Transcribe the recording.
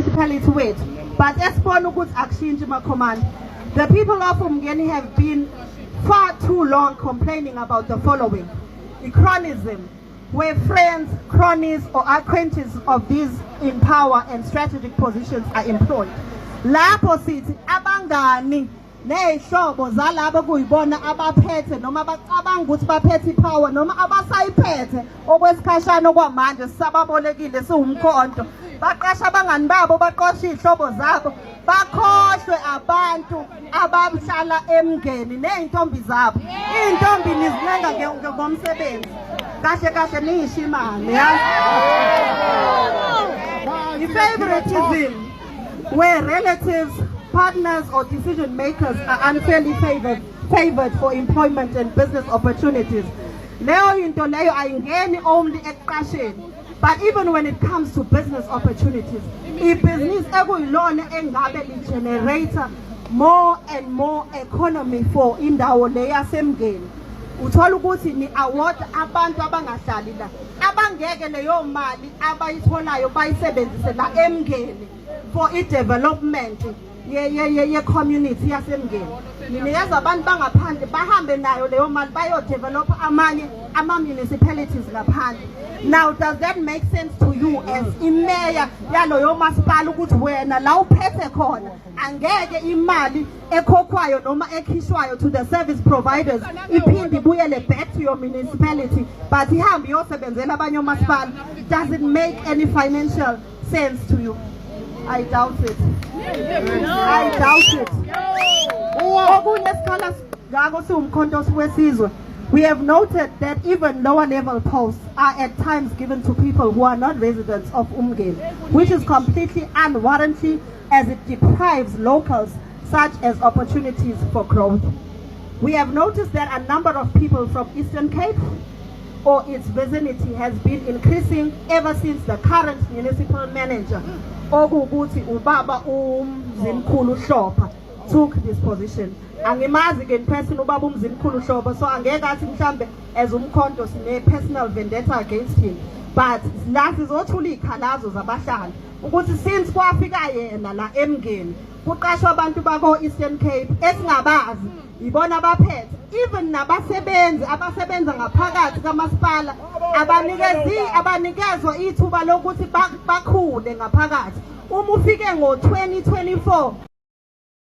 municipality wethu, but esibona ukuthi akushintshe makhomanda. The people of Umgeni have been far too long complaining about the following: chronism, where friends, cronies, or acquaintances of these in power and strategic positions are employed. Lapho sithi abangani nehlobo zalabo kuyibona abaphethe noma abacabanga ukuthi baphethe ipower noma abasayiphethe okwesikhashana okwamanje sisababolekile siwumkhonto, baqasha abangani babo, baqosha izihlobo zabo, bakhohlwe abantu abamhlala eMgeni nezintombi zabo. Izintombi nizinenga ngomsebenzi kahle kahle niyishimane yazi. Favoritism, where relatives, partners, or decision makers are unfairly favored for employment and business opportunities. Leyo into leyo ayingeni only ekuqasheni, but even when it comes to business opportunities, ibhizinisi ekuyilona engabe li-generator more and more economy for indawo le yaseMgeni. Uthola ukuthi ni award abantu abangahlali la, abangeke leyo mali abayitholayo bayisebenzise la eMgeni for i-development ye community yaseMgeni. Ninikeza abantu bangaphandle bahambe nayo leyo mali bayo-develop amanye ama-municipalities ngaphandle. Now, does that make sense to you as imeya yaloyo masipala ukuthi wena la uphethe khona angeke imali ekhokhwayo noma ekhishwayo to the service providers iphinde ibuyele back to your municipality, but ihambe iyosebenzela abanye omasipala? Does it make any financial sense to you? I doubt it. I doubt it. Okunye sikhala ngako siwumkhonto wesizwe. We have noted that even lower level posts are at times given to people who are not residents of Umgeni, which is completely unwarranted as it deprives locals such as opportunities for growth. We have noticed that a number of people from Eastern Cape or its vicinity has been increasing ever since the current municipal manager, okuwukuthi ubaba uMzimkhulu Hlopha, took this position. Angimazi ke in person ubaba uMzimkhulu Hlopha, so angeke athi mhlambe as umkhonto sine personal vendetta against him, but la sizothula ikhalazo zabahlali ukuthi since kwafika yena la eMgeni kuqashwa abantu bako Eastern Cape esingabazi ibona abaphethe, even nabasebenzi abasebenza ngaphakathi kamasipala abanikezwa ithuba lokuthi bakhule ngaphakathi. Uma ufike ngo 2024